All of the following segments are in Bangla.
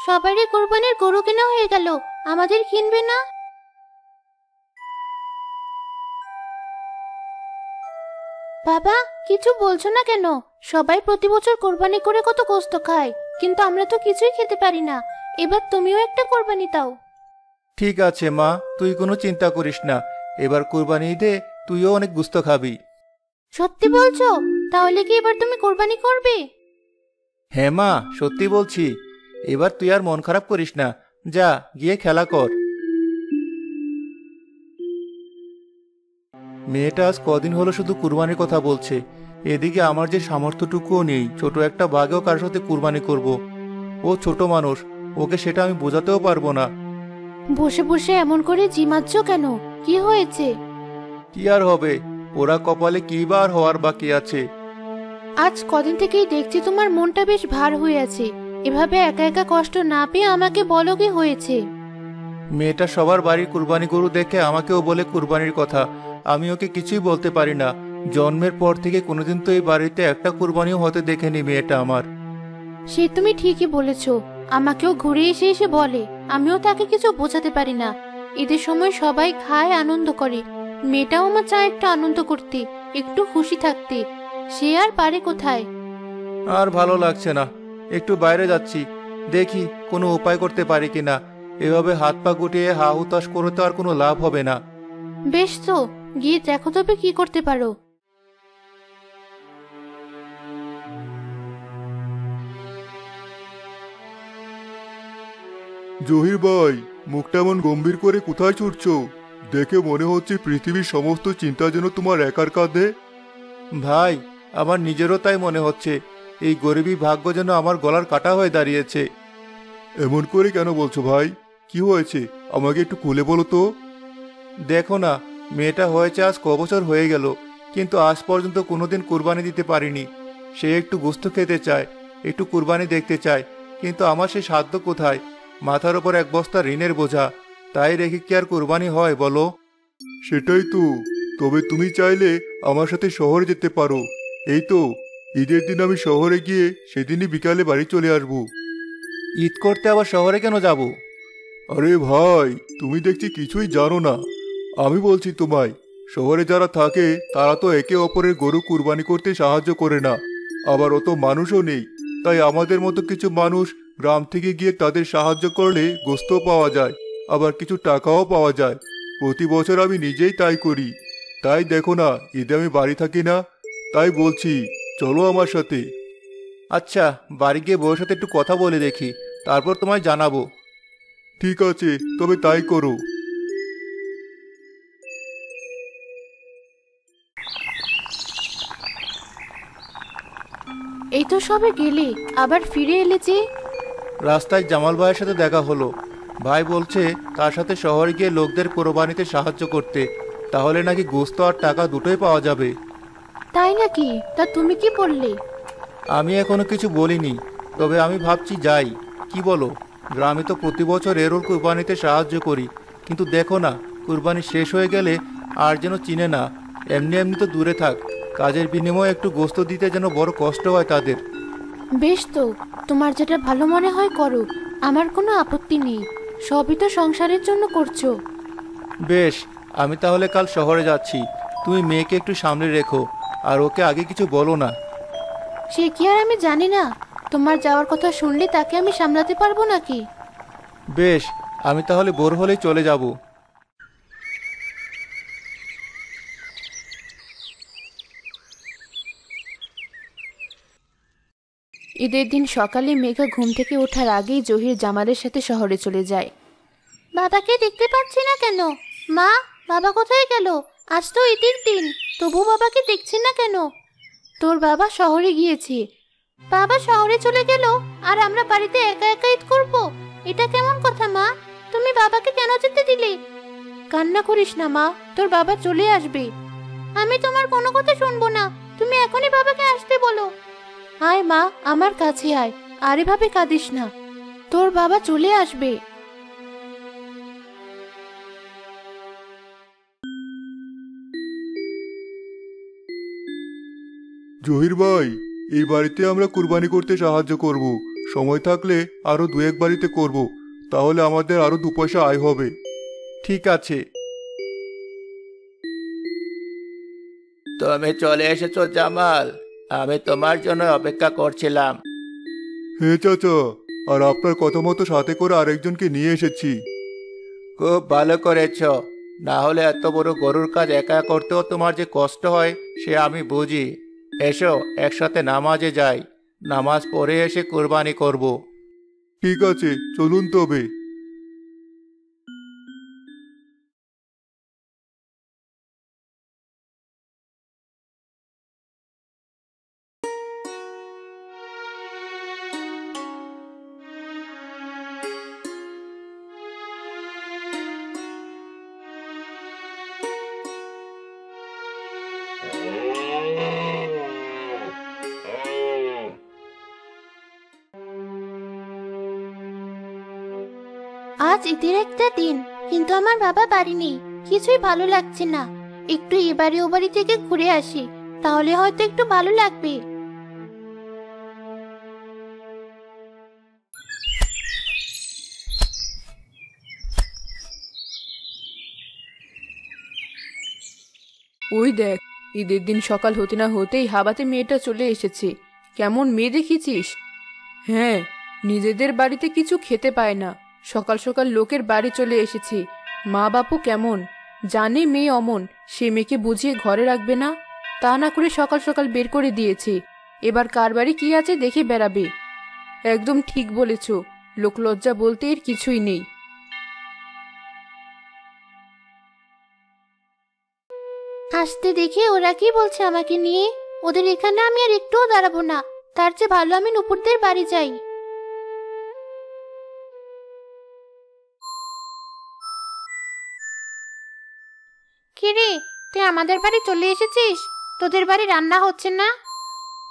সবারই কোরবানির গরু কেনা হয়ে গেল, আমাদের কিনবে না? বাবা, কিছু বলছো না কেন? সবাই প্রতি বছর কোরবানি করে কত কষ্ট খায়, কিন্তু আমরা তো কিছুই খেতে পারি না। এবার তুমিও একটা কোরবানি দাও। ঠিক আছে মা, তুই কোনো চিন্তা করিস না। এবার কুরবানি ঈদে তুইও অনেক গুস্ত খাবি। সত্যি বলছো? তাহলে কি এবার তুমি কোরবানি করবে? হ্যাঁ মা, সত্যি বলছি। এবার তুই আর মন খারাপ করিস না, যা গিয়ে খেলা কর। মেয়েটা আজ কদিন হলো শুধু কুরবানির কথা বলছে। এদিকে আমার যে সামর্থ্যটুকুও নেই ছোট একটা বাঘেও কার সাথে কুরবানি করব। ও ছোট মানুষ, ওকে সেটা আমি বোঝাতেও পারবো না। বসে বসে এমন করে জিমাচ্ছ কেন? কি হয়েছে? কি আর হবে, ওরা কপালে কি বার হওয়ার বাকি আছে। আজ কদিন থেকেই দেখছি তোমার মনটা বেশ ভার হয়ে আছে। এভাবে একা একা কষ্ট না পেয়ে আমাকে বলো কি হয়েছে। মেয়েটা সবার বাড়ির কুরবানি গরু দেখে আমাকেও বলে কুরবানির কথা। আমি ওকে কিছুই বলতে পারি না। জন্মের পর থেকে কোনোদিন তো এই বাড়িতে একটা কুরবানিও হতে দেখেনি মেয়েটা আমার। সে তুমি ঠিকই বলেছ। আমাকেও ঘুরে এসে এসে বলে, আমিও তাকে কিছু বোঝাতে পারি না। ঈদের সময় সবাই খায়, আনন্দ করে। মেয়েটাও আমার চায় একটু আনন্দ করতে, একটু খুশি থাকতে। সে আর পারে কোথায়। আর ভালো লাগছে না, একটু বাইরে যাচ্ছি, দেখি কোনো উপায় করতে পারি কিনা। এভাবে হাত পা গুটিয়ে হা হুতাশ করে তো আর কোনো লাভ হবে না। বেশ তো, গিয়ে দেখো তবে কি করতে পারো। জহির ভাই, মুখটা এমন গম্ভীর করে কোথায় ছুটছো? দেখে মনে হচ্ছে পৃথিবীর সমস্ত চিন্তা যেন তোমার একার কাঁধে। ভাই, আমার নিজেরও তাই মনে হচ্ছে। এই গরিবী ভাগ্য যেন আমার গলার কাটা হয়ে দাঁড়িয়েছে। এমন করে কেন বলছো ভাই? কি হয়েছে আমাকে একটু খুলে বলো তো। দেখো না, মেয়েটা হয়েছে আজ কবছর হয়ে গেল, কিন্তু আজ পর্যন্ত কোনোদিন কুরবানি দিতে পারিনি। সে একটু গোস্ত খেতে চায়, একটু কুরবানি দেখতে চায়, কিন্তু আমার সে সাধ্য কোথায়? মাথার ওপর এক বস্তা ঋণের বোঝা, তাই রেখে কি আর কুরবানি হয় বলো? সেটাই তো। তবে তুমি চাইলে আমার সাথে শহরে যেতে পারো। এই তো, ঈদের দিন আমি শহরে গিয়ে সেদিনই বিকালে বাড়ি চলে আসবো। ঈদ করতে আবার শহরে কেন যাব? আরে ভাই, তুমি দেখছি কিছুই জানো না। আমি বলছি তোমায়, শহরে যারা থাকে তারা তো একে অপরের গরু কুরবানি করতে সাহায্য করে না। আবার অত মানুষও নেই, তাই আমাদের মতো কিছু মানুষ গ্রাম থেকে গিয়ে তাদের সাহায্য করলে গোস্ত পাওয়া যায়, আবার কিছু টাকাও পাওয়া যায়। প্রতি বছর আমি নিজেই তাই করি। তাই দেখো না, ঈদে আমি বাড়ি থাকি না। তাই বলছি, চলো আমার সাথে। আচ্ছা, বাড়ি গিয়ে বউয়ের সাথে একটু কথা বলে দেখি, তারপর তোমায় জানাবো। ঠিক আছে, তবে তাই করো। এই তো সবে গেলে, আবার ফিরে এলে যে? রাস্তায় জামাল ভাইয়ের সাথে দেখা হলো। ভাই বলছে তার সাথে শহরে গিয়ে লোকদের কোরবানিতে সাহায্য করতে, তাহলে নাকি গোস্ত আর টাকা দুটোই পাওয়া যাবে। তাই নাকি? তা তুমি কি বললে? আমি এখনো কিছু বলিনি, তবে আমি ভাবছি যাই। কি বলো? গ্রামে তো প্রতি বছর এরও কুরবানিতে সাহায্য করি, কিন্তু দেখো না, কুরবানি শেষ হয়ে গেলে আর যেন চিনে না। এমনি এমনি তো দূরে থাক, কাজের বিনিময়ে একটু গোস্ত দিতে যেন বড় কষ্ট হয় তাদের। বেশ তো, তোমার যেটা ভালো মনে হয় করো। আমার কোনো আপত্তি নেই। সবই তো সংসারের জন্য করছো। বেশ, আমি তাহলে কাল শহরে যাচ্ছি। তুমি মেয়েকে একটু সামনে রেখো, আর ওকে আগে কিছু বলো না। সে কি আর আমি জানি না? তোমার যাওয়ার কথা শুনলে তাকে আমি সামলাতে পারবো নাকি? বেশ, আমি তাহলে ভোর হলেই চলে যাব। ঈদের দিন সকালে মেঘা ঘুম থেকে ওঠার আগেই জহির জামালের সাথে শহরে চলে যায়। বাবাকে দেখতে পাচ্ছি না কেন? মা, বাবা কোথায় গেল? আজ তো ঈদের দিন, তবু বাবাকে দেখছি না কেন? তোর বাবা শহরে গিয়েছে। বাবা শহরে চলে গেল আর আমরা বাড়িতে একা একা ঈদ করব? এটা কেমন কথা মা? তুমি বাবাকে কেন যেতে দিলে? কান্না করিস না মা, তোর বাবা চলে আসবে। আমি তোমার কোনো কথা শুনবো না, তুমি এখনই বাবাকে আসতে বলো। আয় মা, আমার কাছে আয়, আর এভাবে কাঁদিস না। তোর বাবা চলে আসবে। জহির ভাই, এই বাড়িতে আমরা কুরবানি করতে সাহায্য করব। সময় থাকলে আরো দু এক বাড়িতে করব, তাহলে আমাদের আরো 2 পয়সা আয় হবে। ঠিক আছে। তুমি চলে এসেছো জামাল, আমি তোমার জন্য অপেক্ষা করছিলাম। হ্যাঁ চাচা, আর আপনার কথা মতো সাথে করে আরেকজনকে নিয়ে এসেছি। খুব ভালো করেছো, না হলে এত বড় গরুর কাজ একা করতেও তোমার যে কষ্ট হয় সে আমি বুঝি। এসো একসাথে নামাজে যাই, নামাজ পড়ে এসে কুরবানি করব। ঠিক আছে, চলুন তবে। আজ ঈদের একটা দিন, কিন্তু আমার বাবা বাড়ি নেই। কিছুই ভালো লাগছে না। একটু এ বাড়ি ও বাড়ি থেকে ঘুরে আসি, তাহলে হয়তো একটু ভালো লাগবে। ওই দেখ, ঈদের দিন সকাল হতে না হতেই হাবাতে মেয়েটা চলে এসেছে। কেমন মেয়ে দেখেছিস? হ্যাঁ, নিজেদের বাড়িতে কিছু খেতে পায় না, সকাল সকাল লোকের বাড়ি চলে এসেছে। মা বাপু কেমন জানে মেয়ে অমন, সে মেয়েকে বুঝিয়ে ঘরে রাখবে না, তা না করে সকাল সকাল বের করে দিয়েছে। এবার কার বাড়ি কি আছে দেখে বেড়াবে। একদম ঠিক বলেছ, লোকলজ্জা বলতে এর কিছুই নেই। আসতে দেখে ওরা কি বলছে আমাকে নিয়ে? ওদের এখানে আমি আর একটুও দাঁড়াবো না। তার চেয়ে ভালো আমি নুপুরদের বাড়ি যাই। কিরে, তুই আমাদের বাড়ি চলে এসেছিস? তোদের বাড়ি রান্না হচ্ছে না?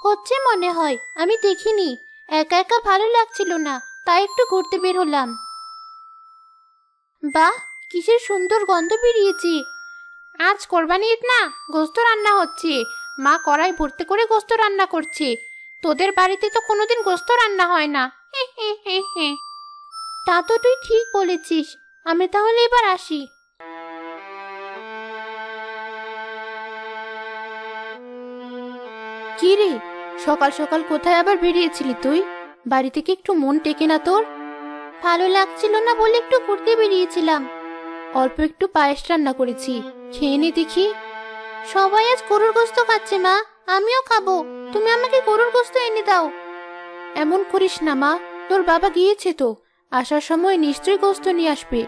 হচ্ছে মনে হয়, আমি দেখিনি। একা একা ভালো লাগছিল না, তাই একটু ঘুরতে বের হলাম। বাহ, কিসের সুন্দর গন্ধ বেরিয়েছে। আজ কোরবানি ঈদ না, গোস্ত রান্না হচ্ছে। মা কড়াই ভর্তি করে গোস্ত রান্না করছে। তোদের বাড়িতে তো কোনোদিন গোস্ত রান্না হয় না। হে হে হে হে। তা তো তুই ঠিক বলেছিস। আমি তাহলে এবার আসি। কি রে, সকাল সকাল কোথায় আবার বেরিয়েছিলি তুই? বাড়ি থেকে একটু মন টেকে না তোর? ভালো লাগছিল না বলে একটু ঘুরতে বেরিয়েছিলাম। অল্প একটু পায়েস রান্না করেছি, খেয়ে নে দেখি। সবাই আজ গরুর গোস্ত খাচ্ছে মা, আমিও খাবো। তুমি আমাকে গরুর গোস্ত এনে দাও। এমন করিস না মা, তোর বাবা গিয়েছে তো, আসার সময় নিশ্চয়ই গোস্ত নিয়ে আসবে।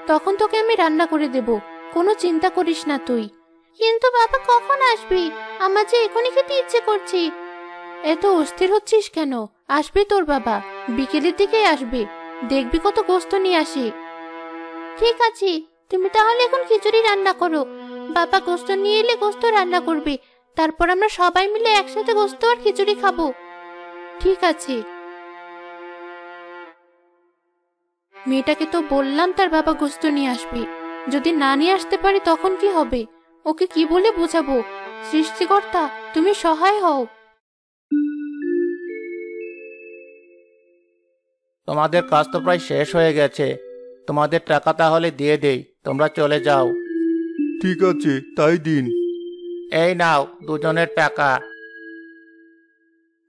তখন তোকে আমি রান্না করে দেব, কোনো চিন্তা করিস না তুই। কিন্তু বাবা কখন আসবে? আমার যে এখনই খেতে ইচ্ছে করছে। এত অস্থির হচ্ছিস কেন? আসবে তোর বাবা, বিকেলের দিকেই আসবে। দেখবি কত গোস্ত নিয়ে আসে। ঠিক আছে, তুমি তাহলে এখন খিচুড়ি রান্না করো। বাবা গোস্ত নিয়ে এলে গোস্ত রান্না করবে, তারপর আমরা সবাই মিলে একসাথে গোস্ত আর খিচুড়ি খাবো। ঠিক আছে। মেয়েটাকে তো বললাম তার বাবা গোস্ত নিয়ে আসবে, যদি না নিয়ে আসতে পারি তখন কি হবে? ওকে কি বলে বোঝাবো? সৃষ্টিকর্তা, তুমি সহায় হও। তোমাদের কাজ তো প্রায় শেষ হয়ে গেছে, তোমাদের টাকা তাহলে দিয়ে দেই, তোমরা চলে যাও। ঠিক আছে, তাই দিন। এই নাও দুজনের টাকা।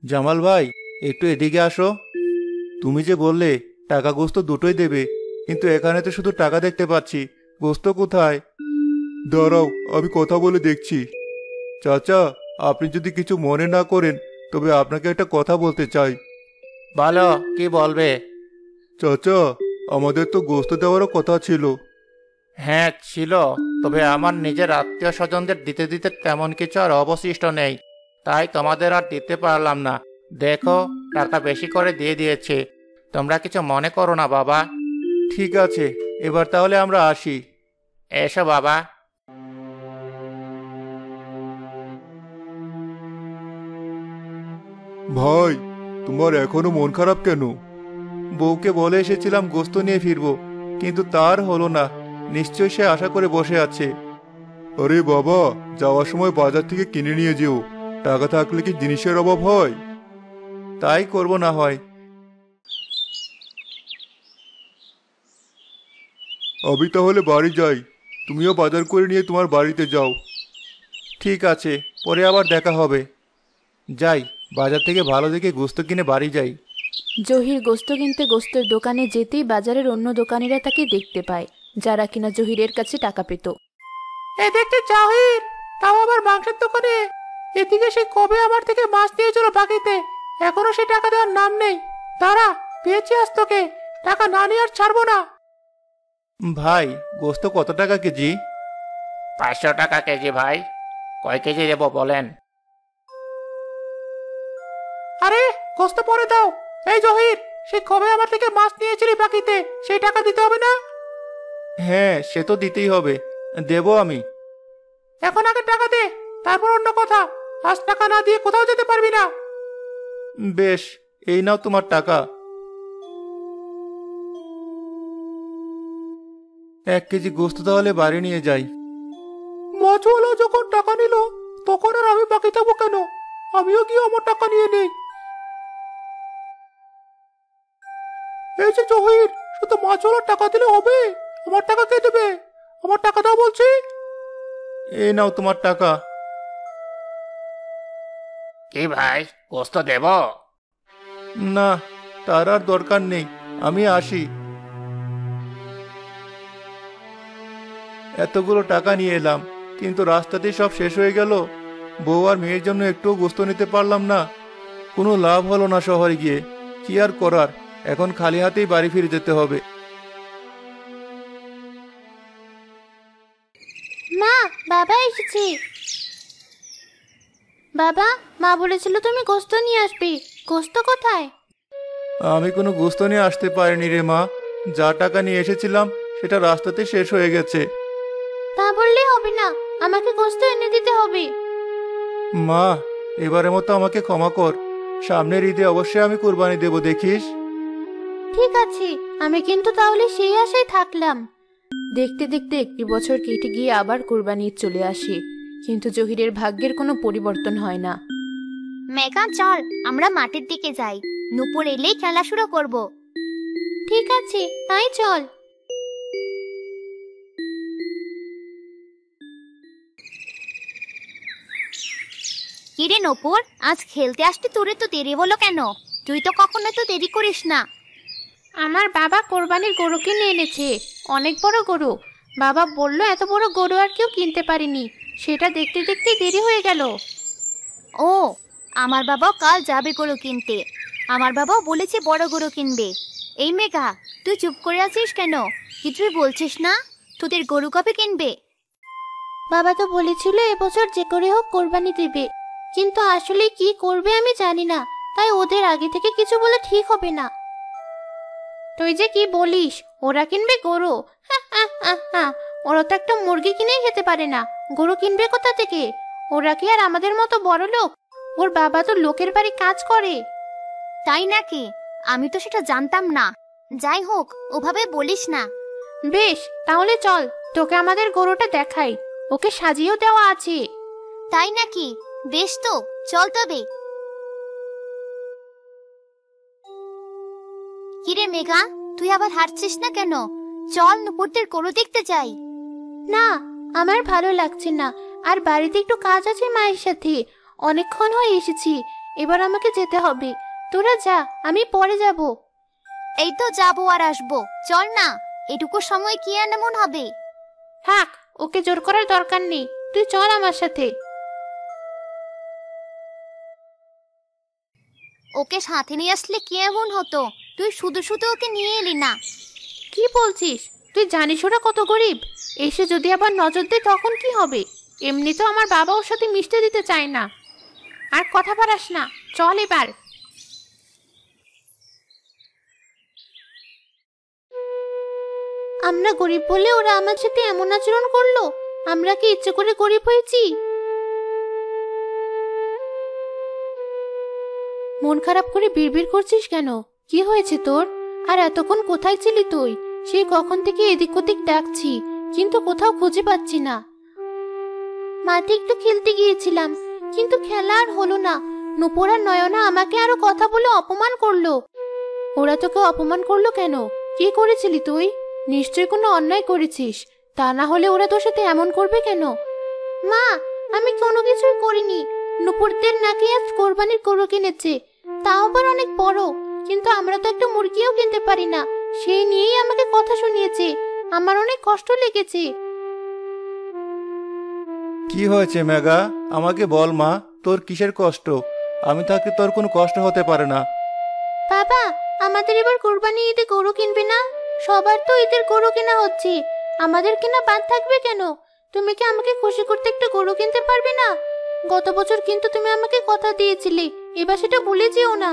জামাল ভাই, একটু এদিকে আসো। তুমি যে বললে টাকা গোস্ত দুটোই দেবে, কিন্তু এখানে তো শুধু টাকা দেখতে পাচ্ছি, গোস্ত কোথায়? দাঁড়াও, আমি কথা বলে দেখছি। চাচা, আপনি যদি কিছু মনে না করেন তবে আপনাকে একটা কথা বলতে চাই। বলো, কি বলবে? চাচা, আমাদের তো গোস্ত দেওয়ারও কথা ছিল। হ্যাঁ ছিল, তবে আমার নিজের আত্মীয় স্বজনদের দিতে দিতে তেমন কিছু আর অবশিষ্ট নেই, তাই তোমাদের আর দিতে পারলাম না। দেখো, টাকা বেশি করে দিয়ে দিয়েছে, তোমরা কিছু মনে করো না বাবা। ঠিক আছে, এবার তাহলে আমরা আসি। এসো বাবা। ভাই, তোমার এখনো মন খারাপ কেন? বউকে বলে এসেছিলাম গোস্ত নিয়ে ফিরবো, কিন্তু তার হলো না। নিশ্চয়ই সে আশা করে বসে আছে। আরে বাবা, যাওয়ার সময় বাজার থেকে কিনে নিয়ে যেও। টাকা থাকলে কি জিনিসের অভাব হয়? তাই করব না হয়। আমি তাহলে বাড়ি যাই, তুমিও বাজার করে নিয়ে তোমার বাড়িতে যাও। ঠিক আছে, পরে আবার দেখা হবে। যাই, বাজার থেকে ভালো দেখে গোস্ত কিনে বাড়ি যাই। জহির গোস্ত কিনতে গোস্তের দোকানে যেতেই বাজারের অন্য দোকানিরা তাকে দেখতে পায়, যারা কিনা জহিরের কাছে টাকা পেত। এই দেখতে জহির, তাও আবার মাংসের দোকানে। এদিকে সে কবে আমার থেকে মাছ নিয়েছিল বাকিতে, এখনো সে টাকা দেওয়ার নাম নেই। দাঁড়া, পেয়েছি আজ তোকে, টাকা না নিয়ে আর ছাড়বো না। ভাই, গোস্ত কত টাকা কেজি? 500 টাকা কেজি ভাই। কয় কেজি দেবো বলেন? আরে, গোস্ত পরে দাও। এই জহির, সে কবে আমার থেকে মাছ নিয়েছিলি বাকিতে, সেই টাকা দিতে হবে না? হ্যাঁ, সে তো দিতেই হবে, দেবো আমি। এখন আগে টাকা দে, তারপর অন্য কথা। আজ টাকা না দিয়ে কোথাও যেতে পারবি না। বেশ, এই নাও তোমার টাকা। 1 কেজি গোস্ত তাহলে বাড়ি নিয়ে যাই। মাছওয়ালা যখন টাকা নিল, তখন আর আমি বাকি থাকবো কেন? আমিও গিয়ে আমার টাকা নিয়ে নেই। এই যে জহির, শুধু মাছওয়ালার টাকা দিলে হবে? আমার টাকা কে দেবে? আমার টাকা দাও বলছি। এই নাও তোমার টাকা। কি ভাই, গোস্ত দেব? না, তার আর দরকার নেই, আমি আসি। এতগুলো টাকা নিয়ে এলাম, কিন্তু রাস্তাতেই সব শেষ হয়ে গেল। বউ আর মেয়ের জন্য একটুও গোস্ত নিতে পারলাম না। কোনো লাভ হলো না শহরে গিয়ে। কি আর করার, এখন খালি হাতেই বাড়ি ফিরে যেতে হবে। মা, বাবা এসেছে। বাবা, মা বলেছিল তুমি গোস্ত নিয়ে আসবে। গোস্ত কোথায়? আমি কোনো গোস্ত নিয়ে আসতে পারিনি রে মা। যা টাকা নিয়ে এসেছিলাম সেটা রাস্তাতে শেষ হয়ে গেছে। তা বললে হবে না, আমাকে গোস্ত এনে দিতে হবে। মা, এবারের মতো আমাকে ক্ষমা কর। সামনের ঈদে অবশ্যই আমি কুরবানি দেব, দেখিস। ঠিক আছে, আমি কিন্তু তাহলে সেই আশায় থাকলাম। দেখতে দেখতে 1 বছর কেটে গিয়ে আবার কুরবানি ঈদ চলে আসে, কিন্তু জহিরের ভাগ্যের কোনো পরিবর্তন হয় না। মেঘা, চল আমরা মাঠের দিকে যাই, নুপুর এলেই খেলা শুরু করব। ঠিক আছে, তাই চল। কিরে নুপুর, আজ খেলতে আসতে তোরে তো দেরি হলো কেন? তুই তো কখনো তো দেরি করিস না। আমার বাবা কোরবানির গরু কিনে এনেছে, অনেক বড় গরু। বাবা বলল এত বড় গরু আর কেউ কিনতে পারেনি, সেটা দেখতে দেখতে দেরি হয়ে গেল। ও, আমার বাবাও কাল যাবে গরু কিনতে। আমার বাবাও বলেছে বড় গরু কিনবে। এই মেঘা, তুই চুপ করে আছিস কেন? কিছুই বলছিস না? তোদের গরু কবে কিনবে? বাবা তো বলেছিল এবছর যে করে হোক কোরবানি দেবে, কিন্তু আসলে কি করবে আমি জানি না, তাই ওদের আগে থেকে কিছু বলে ঠিক হবে না। তুই যে কি বলিস, ওরা কিনবে গরু? ওরা তো একটা মুরগি কিনেই খেতে পারে না, গরু কিনবে কোথা থেকে? ওরা কি আর আমাদের মতো বড় লোক? ওর বাবা তো লোকের বাড়ি কাজ করে। তাই নাকি? আমি তো সেটা জানতাম না। যাই হোক, ওভাবে বলিস না। বেশ, তাহলে চল, তোকে আমাদের গরুটা দেখাই। ওকে সাজিয়েও দেওয়া আছে। তাই নাকি? বেশ তো, চল তবে। কিরে মেঘা, তুই আবার হাঁটছিস না কেন? চল নুপুরদের গরু দেখতে যাই। না, আমার ভালো লাগছে না, আর বাড়িতে একটু কাজ আছে মায়ের সাথে। অনেকক্ষণ হয়ে এসেছি, এবার আমাকে যেতে হবে। তোরা যা, আমি পরে যাব। এই তো যাবো আর আসবো, চল না। এটুকু সময় কি আর এমন হবে? থাক, ওকে জোর করার দরকার নেই, তুই চল আমার সাথে। ওকে সাথে নিয়ে আসলে কি এমন হতো? তুই শুধু শুধু ওকে নিয়ে এলি না। কি বলছিস? তুই জানিস ওরা কত গরিব। এসে যদি আবার নজর দেয় তখন কি হবে? এমনিতেও আমার বাবা ওর সাথে মিশতে দিতে চায় না। আর কথা বাড়াস না, চল এবার। আমরা গরিব বলে ওরা আমার সাথে এমন আচরণ করলো? আমরা কি ইচ্ছে করে গরিব হয়েছি? মন খারাপ করে বিড়বিড় করছিস কেন? কি হয়েছে তোর? আর এতক্ষণ কোথায় ছিলি তুই? সেই কখন থেকে এদিক ওদিক ডাকছি, কিন্তু কোথাও খুঁজে পাচ্ছি না। মাঠে একটু খেলতে গিয়েছিলাম, কিন্তু খেলা আর হলো না। নুপুর আর নয়না আমাকে আরো কথা বলে অপমান করলো। ওরা তোকে অপমান করলো কেন? কি করেছিলি তুই? নিশ্চয়ই কোনো অন্যায় করেছিস, তা না হলে ওরা তোর সাথে এমন করবে কেন? মা, আমি কোনো কিছুই করিনি। নুপুরদের নাকি আজ কোরবানির গরু কিনেছে, তাও আবার অনেক বড়, কিন্তু আমরা তো একটা মুরগিও কিনতে পারি না। সেই নিয়েই আমাকে কথা শুনিয়েছে। আমার অনেক কষ্ট লেগেছে। কি হয়েছে মেঘা, আমাকে বল মা, তোর কিসের কষ্ট? আমি থাকলে তোর কোনো কষ্ট হতে পারে না। বাবা, আমাদের এবার কোরবানি ঈদে গরু কিনবে না? সবার তো ঈদের গরু কেনা হচ্ছে, আমাদের কেনা বাদ থাকবে কেন? তুমি কি আমাকে খুশি করতে একটা গরু কিনতে পারবে না? গত বছর কিন্তু তুমি আমাকে কথা দিয়েছিলে, এবার সেটা ভুলে যেও না।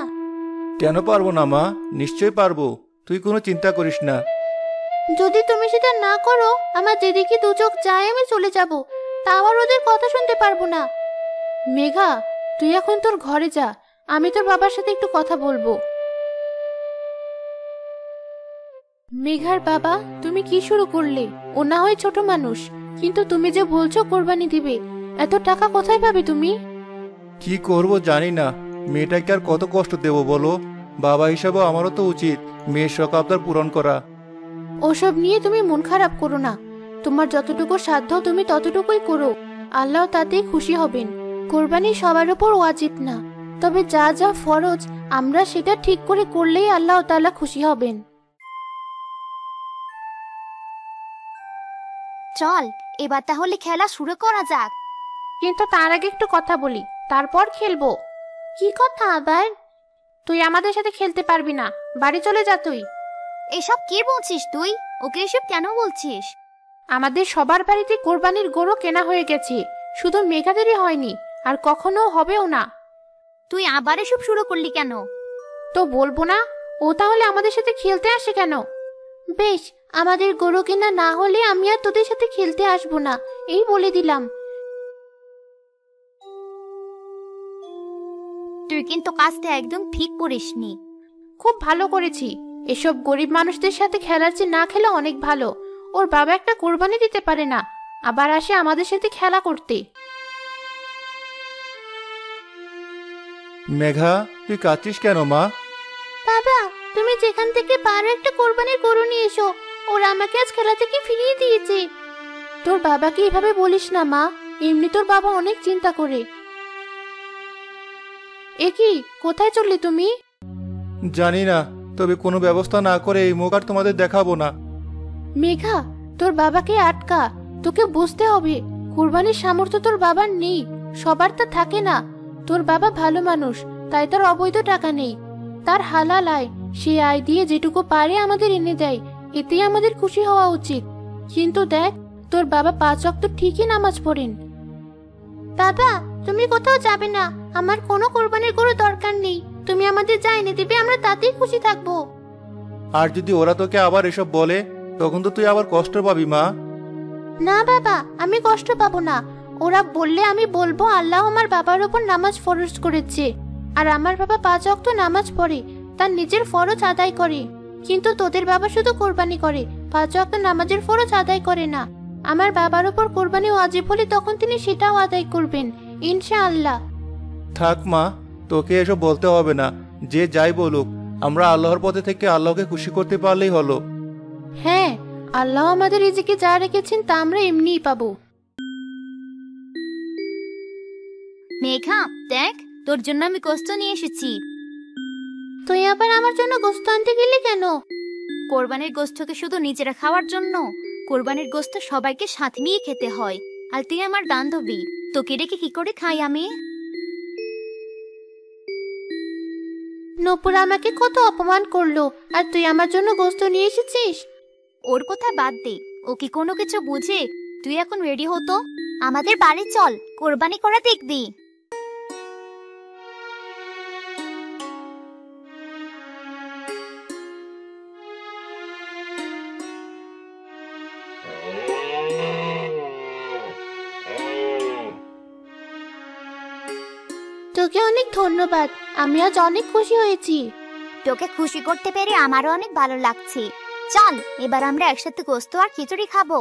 কেন পারবো না মা, নিশ্চয়ই পারবো, তুই কোনো চিন্তা করিস না। যদি তুমি সেটা না করো, আমার যেদিকে দু চোখ যায় আমি চলে যাব, তাও আর ওদের কথা শুনতে পারবো না। মেঘা, তুই এখন তোর ঘরে যা, আমি তোর বাবার সাথে একটু কথা বলবো। মেঘার বাবা, তুমি কি শুরু করলে? ও না হয় ছোট মানুষ, কিন্তু তুমি যে বলছো কোরবানি দিবে, এত টাকা কোথায় পাবে তুমি? কি করব জানি না, মেয়েটাকে আর কত কষ্ট দেব বলো? বাবা হিসাবে আমারও তো উচিত মেয়ের শখ আবদার পূরণ করা। ওসব নিয়ে তুমি মন খারাপ করো না, তোমার যতটুকু সাধ্য তুমি ততটুকুই করো, আল্লাহ তাতেই খুশি হবেন। কোরবানি সবার উপর ওয়াজিব না, তবে যা যা ফরজ আমরা সেটা ঠিক করে করলেই আল্লাহ তাআলা খুশি হবেন। চল এবার তাহলে খেলা শুরু করা যাক। কিন্তু তার আগে একটু কথা বলি, তারপর খেলবো। কি কথা আবার? তুই আমাদের সাথে খেলতে পারবি না, বাড়ি চলে যা তুই। এসব কি বলছিস তুই? ওকে এসব কেন বলছিস? আমাদের সবার বাড়িতে কোরবানির গরু কেনা হয়ে গেছে, শুধু মেঘাদেরই হয়নি, আর কখনো হবেও না। তুই আবার এসব শুরু করলি কেন? তো বলবো না? ও তাহলে আমাদের সাথে খেলতে আসে কেন? বেশ, আমাদের গরু কেনা না হলে আমি আর তোদের সাথে খেলতে আসবো না, এই বলে দিলাম। তুই কিন্তু কাজটা একদম ঠিক করিসনি। খুব ভালো করেছি, এসব গরিব মানুষদের সাথে খেলার চেয়ে না খেলা অনেক ভালো। ওর বাবা একটা কোরবানি দিতে পারে না, আবার আসে আমাদের সাথে খেলা করতে। মেঘা, তুই কাঁদছিস কেন মা? বাবা, তুমি যেখান থেকে পারো একটা কোরবানির গরু নিয়ে এসো, ওরা আমাকে আজ খেলা থেকে ফিরিয়ে দিয়েছে। তোর বাবাকে এভাবে বলিস না মা, এমনি তোর বাবা অনেক চিন্তা করে। এ কি, কোথায় চললে তুমি? জানি না, তবে কোনো ব্যবস্থা না করে এই মুখ আর তোমাদের দেখাবো না। মেঘা, তোর বাবাকে আটকা, তোকে বুঝতে হবে কুরবানির সামর্থ্য তোর বাবার নেই, সবার তা থাকে না। তোর বাবা ভালো মানুষ, তাই তার অবৈধ টাকা নেই, তার হালাল আয়, সে আয় দিয়ে যেটুকু পারে আমাদের এনে দেয়, এতেই আমাদের খুশি হওয়া উচিত। কিন্তু দেখ, তোর বাবা 5 ওয়াক্ত ঠিকই নামাজ পড়েন। বাবা, তুমি কোথাও যাবে না, আমার কোনো কোরবানির গরু দরকার নেই, তুমি আমাদের যা এনে দিবে আমরা তাতেই খুশি থাকবো। আর যদি ওরা তোকে আবার এসব বলে, তখন তো তুই আবার কষ্ট পাবি মা। না বাবা, আমি কষ্ট পাবো না। ওরা বললে আমি বলবো আল্লাহ আমার বাবার উপর নামাজ ফরজ করেছে, আর আমার বাবা 5 ওয়াক্ত নামাজ পড়ে, তার নিজের ফরজ আদায় করে। কিন্তু তোদের বাবা শুধু কোরবানি করে, 5 ওয়াক্ত নামাজের ফরজ আদায় করে না। আমার বাবার উপর কোরবানি ওয়াজিব হলে তখন তিনি সেটাও আদায় করবেন ইনশাআল্লাহ। থাক মা, তোকে এসব বলতে হবে না, যে যাই বলুক, আমরা আল্লাহর পথে থেকে আল্লাহকে খুশি করতে পারলেই হলো। হ্যাঁ, আল্লাহ আমাদের রিজিকে যা রেখেছেন তা আমরা এমনিই পাবো। মেঘা, দেখ তোর জন্য আমি গোশত নিয়ে এসেছি। তুই আবার আমার জন্য গোশত আনতে গেলি কেন? কোরবানির গোশতকে শুধু নিজেরা খাওয়ার জন্য? কোরবানির গোশত সবাইকে সাথে নিয়ে খেতে হয়, আর তুই আমার বান্ধবী, তোকে রেখে কি করে খাই আমি? নূপুর আমাকে কত অপমান করলো, আর তুই আমার জন্য গোশত নিয়ে এসেছিস? ওর কথা বাদ দে, ও কি কোনো কিছু বুঝে? তুই এখন রেডি হতো, আমাদের বাড়ি চল, কোরবানি করা দেখবি। তোকে অনেক ধন্যবাদ, আমি আজ অনেক খুশি হয়েছি। তোকে খুশি করতে পেরে আমারও অনেক ভালো লাগছে। চল এবার আমরা একসাথে গোশত আর খিচুড়ি খাবো।